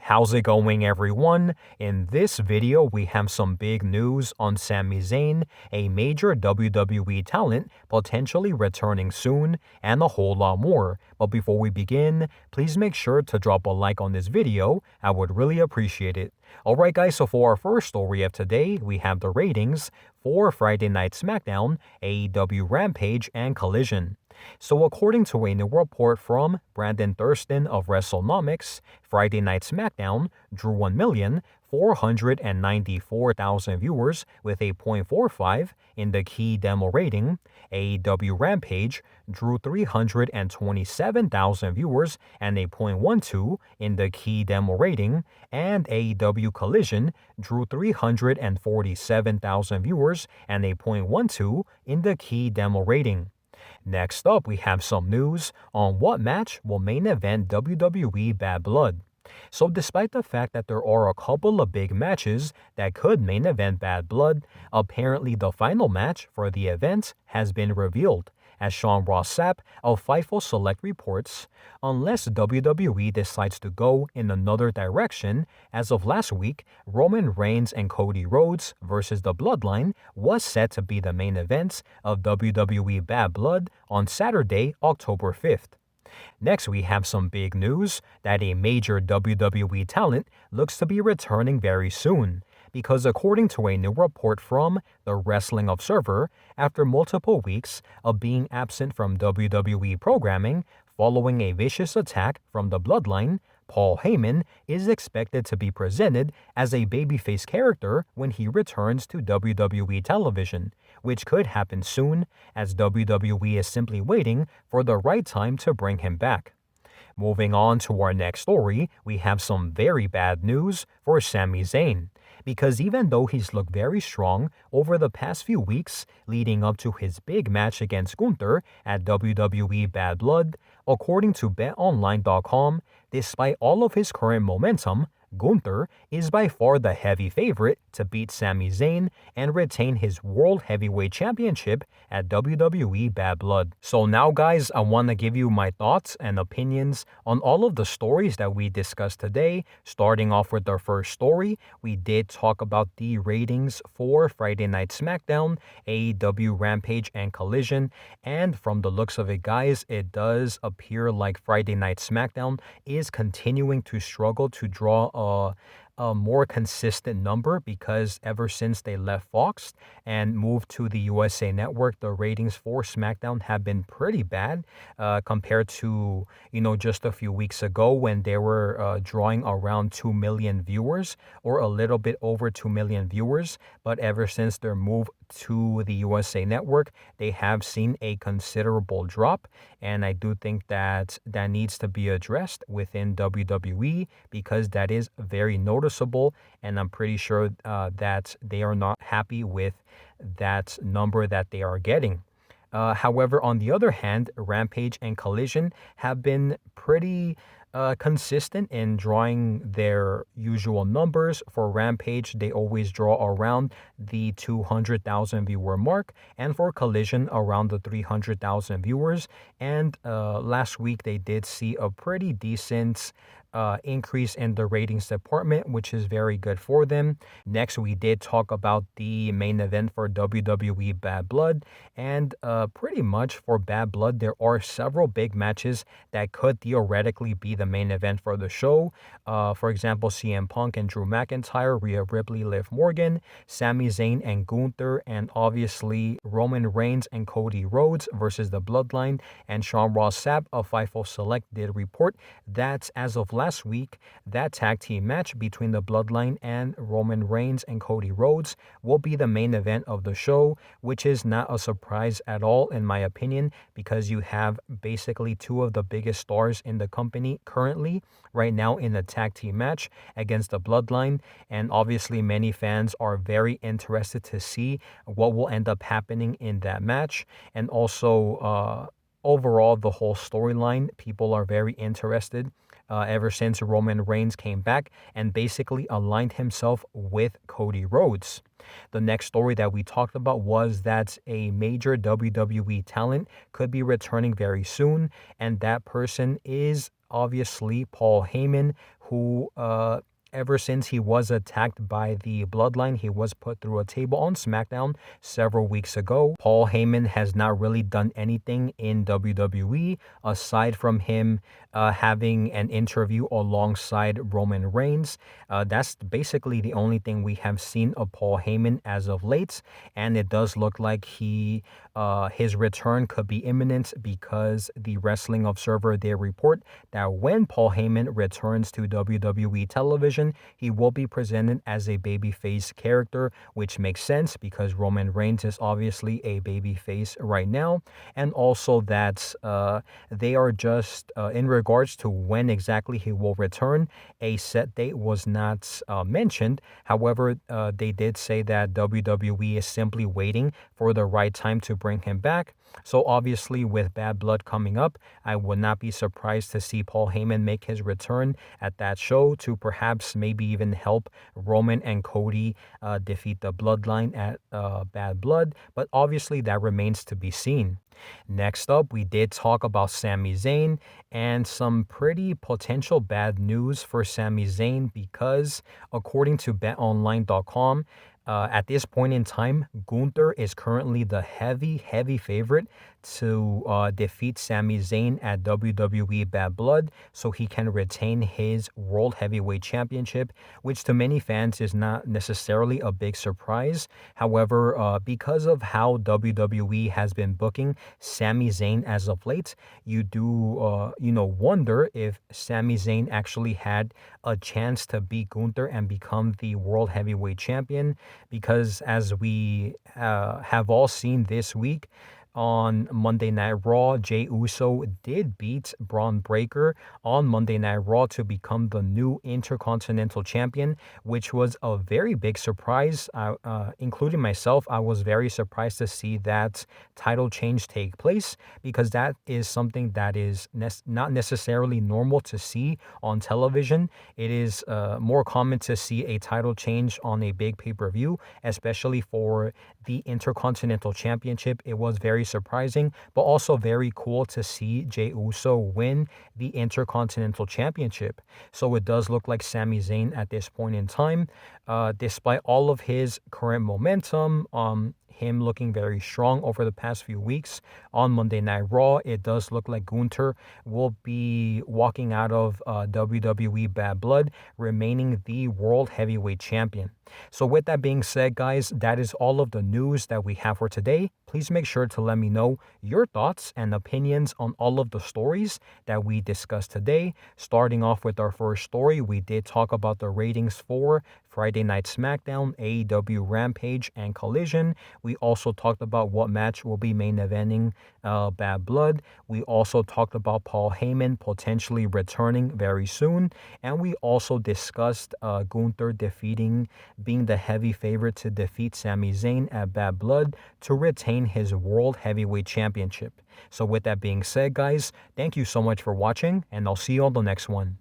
How's it going, everyone? In this video, we have some big news on Sami Zayn, a major WWE talent potentially returning soon, and a whole lot more. But before we begin, please make sure to drop a like on this video. I would really appreciate it. Alright guys, so for our first story of today, we have the ratings for Friday Night SmackDown, AEW Rampage, and Collision. So according to a new report from Brandon Thurston of WrestleNomics, Friday Night SmackDown drew 1,494,000 viewers with a 0.45 in the key demo rating. AEW Rampage drew 327,000 viewers and a 0.12 in the key demo rating, and AEW Collision drew 347,000 viewers and a 0.12 in the key demo rating. Next up, we have some news on what match will main event WWE Bad Blood. So despite the fact that there are a couple of big matches that could main event Bad Blood, apparently the final match for the event has been revealed. As Sean Ross Sapp of Fightful Select reports, unless WWE decides to go in another direction, as of last week, Roman Reigns and Cody Rhodes versus The Bloodline was set to be the main events of WWE Bad Blood on Saturday, October 5th. Next, we have some big news that a major WWE talent looks to be returning very soon. Because according to a new report from the Wrestling Observer, after multiple weeks of being absent from WWE programming following a vicious attack from the Bloodline, Paul Heyman is expected to be presented as a babyface character when he returns to WWE television, which could happen soon, as WWE is simply waiting for the right time to bring him back. Moving on to our next story, we have some very bad news for Sami Zayn. Because even though he's looked very strong over the past few weeks leading up to his big match against Gunther at WWE Bad Blood, according to BetOnline.com, despite all of his current momentum, Gunther is by far the heavy favorite to beat Sami Zayn and retain his World Heavyweight Championship at WWE Bad Blood. So now guys, I want to give you my thoughts and opinions on all of the stories that we discussed today. Starting off with our first story, we did talk about the ratings for Friday Night SmackDown, AEW Rampage, and Collision, and from the looks of it guys, it does appear like Friday Night SmackDown is continuing to struggle to draw a more consistent number, because ever since they left Fox and moved to the USA Network, the ratings for SmackDown have been pretty bad compared to, just a few weeks ago when they were drawing around 2 million viewers or a little bit over 2 million viewers. But ever since their move to the USA Network, they have seen a considerable drop, and I do think that that needs to be addressed within WWE, because that is very noticeable, and I'm pretty sure that they are not happy with that number that they are getting. However, on the other hand, Rampage and Collision have been pretty consistent in drawing their usual numbers. For Rampage, they always draw around the 200,000 viewer mark, and for Collision, around the 300,000 viewers. And last week, they did see a pretty decent increase in the ratings department, which is very good for them. Next, we did talk about the main event for WWE Bad Blood, and pretty much for Bad Blood, there are several big matches that could theoretically be the main event for the show. For example, CM Punk and Drew McIntyre, Rhea Ripley, Liv Morgan, Sami Zayn and Gunther, and obviously Roman Reigns and Cody Rhodes versus the Bloodline. And Sean Ross Sapp of Fightful Select did report that as of last week, that tag team match between the Bloodline and Roman Reigns and Cody Rhodes will be the main event of the show, which is not a surprise at all in my opinion, because you have basically two of the biggest stars in the company currently right now in the tag team match against the Bloodline, and obviously many fans are very interested to see what will end up happening in that match. And also overall, the whole storyline, people are very interested ever since Roman Reigns came back and basically aligned himself with Cody Rhodes. The next story that we talked about was that a major WWE talent could be returning very soon, and that person is obviously Paul Heyman, who ever since he was attacked by the Bloodline, he was put through a table on SmackDown several weeks ago. Paul Heyman has not really done anything in WWE aside from him having an interview alongside Roman Reigns. That's basically the only thing we have seen of Paul Heyman as of late, and it does look like his return could be imminent because the Wrestling Observer they report that when Paul Heyman returns to WWE television, he will be presented as a babyface character, which makes sense because Roman Reigns is obviously a babyface right now, and also that they are just in regards to when exactly he will return, a set date was not mentioned. However, they did say that WWE is simply waiting for the right time to bring him back. So obviously with Bad Blood coming up, I would not be surprised to see Paul Heyman make his return at that show to perhaps maybe even help Roman and Cody defeat the Bloodline at Bad Blood, but obviously that remains to be seen. Next up, we did talk about Sami Zayn and some pretty potential bad news for Sami Zayn because according to betonline.com, at this point in time, Gunther is currently the heavy favorite to defeat Sami Zayn at WWE Bad Blood so he can retain his World Heavyweight Championship, which to many fans is not necessarily a big surprise. However, because of how WWE has been booking Sami Zayn as of late, you do, wonder if Sami Zayn actually had a chance to beat Gunther and become the World Heavyweight Champion because as we have all seen this week, on Monday Night Raw, Jey Uso did beat Braun Breaker on Monday Night Raw to become the new Intercontinental Champion, which was a very big surprise. Including myself, I was very surprised to see that title change take place because that is something that is not necessarily normal to see on television. It is more common to see a title change on a big pay-per-view, especially for the Intercontinental Championship. It was very surprising, but also very cool to see Jey Uso win the Intercontinental Championship. So it does look like Sami Zayn at this point in time, despite all of his current momentum, him looking very strong over the past few weeks on Monday Night Raw, it does look like Gunther will be walking out of WWE Bad Blood, remaining the World Heavyweight Champion. So with that being said, guys, that is all of the news that we have for today. Please make sure to let me know your thoughts and opinions on all of the stories that we discussed today. Starting off with our first story, we did talk about the ratings for Friday Night SmackDown, AEW Rampage, and Collision. We also talked about what match will be main eventing Bad Blood. We also talked about Paul Heyman potentially returning very soon. And we also discussed Gunther being the heavy favorite to defeat Sami Zayn at Bad Blood to retain his World Heavyweight Championship. So with that being said, guys, thank you so much for watching, and I'll see you on the next one.